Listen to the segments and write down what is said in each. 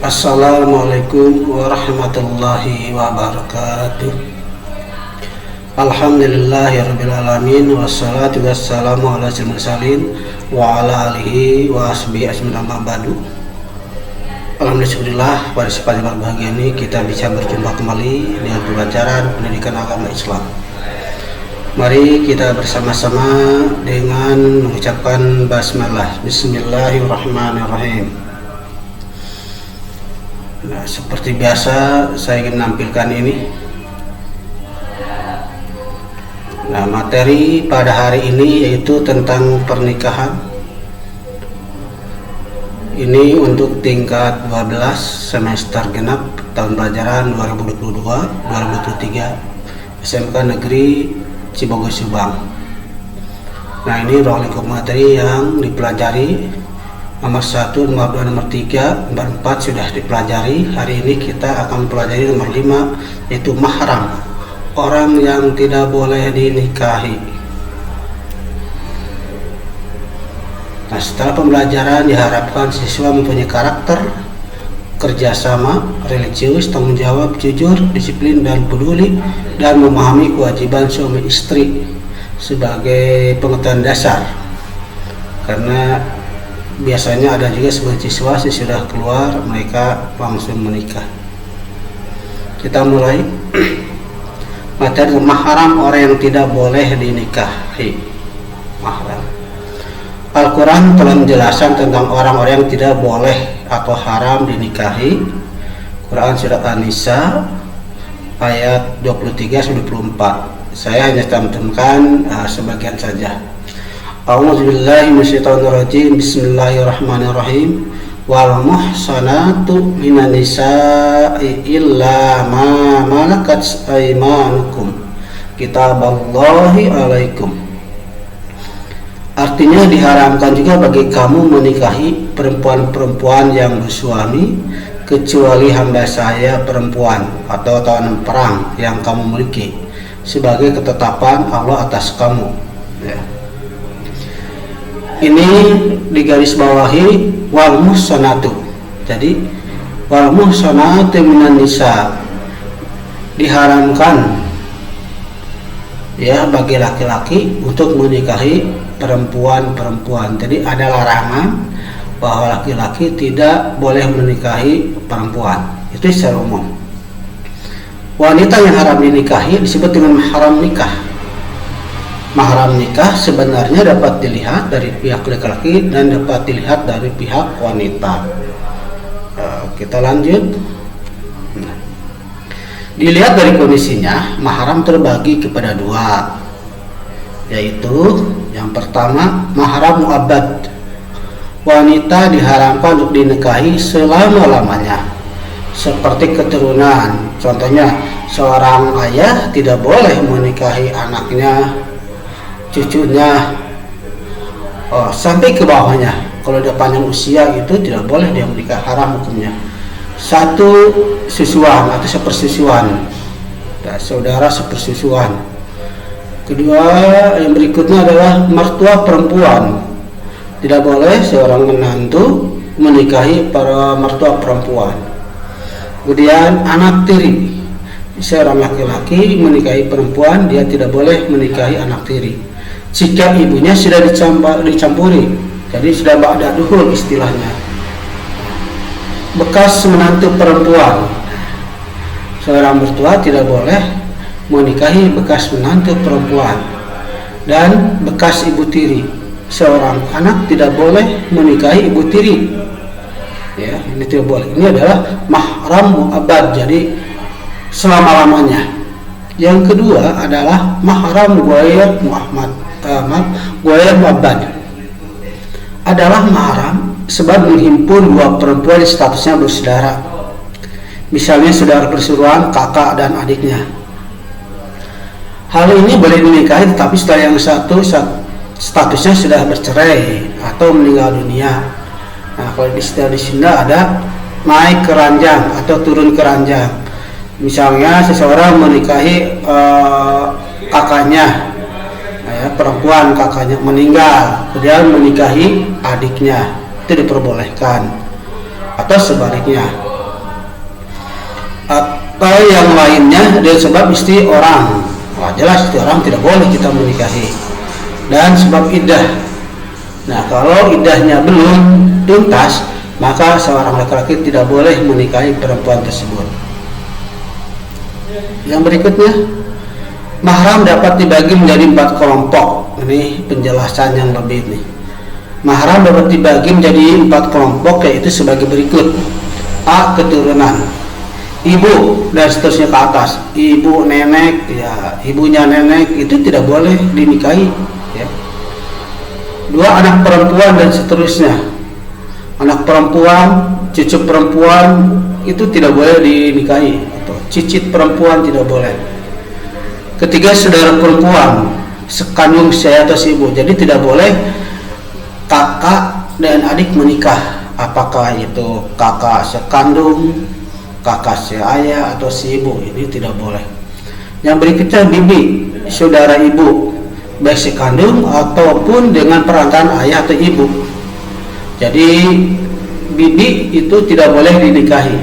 Assalamualaikum warahmatullahi wabarakatuh. Alhamdulillahirrabbilalamin. Wassalatu wassalamu ala mursalin wa ala alihi wa asbihi asmin amma ba'du. Alhamdulillah, pada kesempatan berbahagia ini kita bisa berjumpa kembali dengan pelajaran pendidikan agama Islam. Mari kita bersama-sama dengan mengucapkan basmalah. Bismillahirrahmanirrahim. Nah, seperti biasa saya ingin menampilkan ini. Nah, materi pada hari ini yaitu tentang pernikahan. Ini untuk tingkat 12 semester genap tahun pelajaran 2022-2023 SMK Negeri Cibogor Subang. Nah, ini ruang lingkup materi yang dipelajari. Nomor 1, nomor 2, nomor 3, nomor 4 sudah dipelajari. Hari ini kita akan mempelajari nomor 5, yaitu mahram, orang yang tidak boleh dinikahi. Nah, setelah pembelajaran diharapkan siswa mempunyai karakter, kerjasama, religius, tanggung jawab, jujur, disiplin, dan peduli, dan memahami kewajiban suami istri sebagai pengetahuan dasar. Karena biasanya ada juga sebagian siswa sudah keluar mereka langsung menikah. Kita mulai. Materi mahram, orang yang tidak boleh dinikahi. Mahram. Al-Quran telah menjelaskan tentang orang-orang yang tidak boleh atau haram dinikahi. Quran surat An-Nisa ayat 23-24. Saya hanya cantumkan sebagian saja. A'udzubillahi minasyaitonirrajim. Bismillahirrahmanirrahim. Wal muhsanatu minan nisa'i illa ma malakat aymanukum kitaballahi alaikum. Artinya diharamkan juga bagi kamu menikahi perempuan-perempuan yang bersuami kecuali hamba saya perempuan atau tawanan perang yang kamu miliki sebagai ketetapan Allah atas kamu. Ya. Ini digarisbawahi wal muhsanatu. Jadi wal muhsanatu minan nisa, diharamkan ya bagi laki-laki untuk menikahi perempuan-perempuan. Jadi ada larangan bahwa laki-laki tidak boleh menikahi perempuan. Itu secara umum. Wanita yang haram dinikahi disebut dengan mahram nikah. Mahram nikah sebenarnya dapat dilihat dari pihak laki-laki dan dapat dilihat dari pihak wanita. Kita lanjut. Dilihat dari kondisinya, mahram terbagi kepada dua, yaitu yang pertama mahram mu'abbad. Wanita diharamkan untuk dinikahi selama-lamanya, seperti keturunan. Contohnya, seorang ayah tidak boleh menikahi anaknya, cucunya, sampai ke bawahnya. Kalau dia panjang usia itu tidak boleh dia menikah, haram hukumnya. Satu susuan atau sepersusuan, saudara sepersusuan. Kedua, yang berikutnya adalah mertua perempuan. Tidak boleh seorang menantu menikahi para mertua perempuan. Kemudian anak tiri, seorang laki-laki menikahi perempuan, dia tidak boleh menikahi anak tiri jika ibunya sudah dicampuri, jadi sudah ba'da dukhul istilahnya. Bekas menantu perempuan, seorang mertua tidak boleh menikahi bekas menantu perempuan. Dan bekas ibu tiri, seorang anak tidak boleh menikahi ibu tiri. Ya, ini tidak boleh. Ini adalah mahram mu'abbad, jadi selama-lamanya. Yang kedua adalah mahram ghair mu'abbad. Adalah mahram sebab menghimpun dua perempuan statusnya bersaudara. Misalnya saudara persuruan, kakak dan adiknya. Hal ini boleh dinikahi tetapi setelah yang satu statusnya sudah bercerai atau meninggal dunia. Nah, kalau di sini ada naik ke ranjang atau turun ke ranjang. Misalnya seseorang menikahi kakaknya, perempuan kakaknya meninggal, kemudian menikahi adiknya, itu diperbolehkan. Atau sebaliknya, Kalau yang lainnya dari sebab istri orang, wah jelas istri orang tidak boleh kita menikahi. Dan sebab iddah. Nah, kalau iddahnya belum tuntas, maka seorang laki-laki tidak boleh menikahi perempuan tersebut. Yang berikutnya, mahram dapat dibagi menjadi 4 kelompok. Ini penjelasan yang lebih nih. Mahram dapat dibagi menjadi 4 kelompok, yaitu sebagai berikut. A. Keturunan, ibu dan seterusnya ke atas. Ibu, nenek, ya ibunya nenek itu tidak boleh dinikahi. Ya. 2. Anak perempuan dan seterusnya. Anak perempuan, cucu perempuan itu tidak boleh dinikahi, atau cicit perempuan tidak boleh. 3. Saudara perempuan, sekandung saya atau si ibu. Jadi tidak boleh kakak dan adik menikah. Apakah itu kakak sekandung, kakak seayah, atau si ibu, ini tidak boleh. Yang berikutnya bibi, saudara ibu, baik sekandung ataupun dengan perantaraan ayah atau ibu. Jadi bibi itu tidak boleh dinikahi.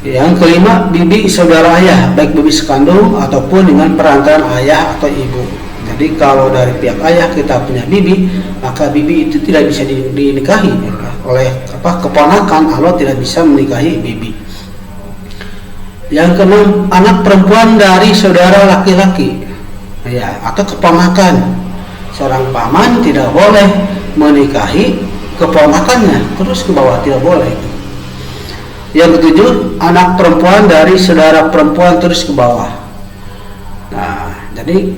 Yang kelima, bibi saudara ayah, baik bibi sekandung ataupun dengan perantaraan ayah atau ibu. Jadi kalau dari pihak ayah kita punya bibi, maka bibi itu tidak bisa dinikahi oleh keponakan. Allah tidak bisa menikahi bibi. Yang keenam, anak perempuan dari saudara laki-laki, ya, atau keponakan. Seorang paman tidak boleh menikahi keponakannya terus ke bawah, tidak boleh. Yang ketujuh, anak perempuan dari saudara perempuan terus ke bawah. Nah, jadi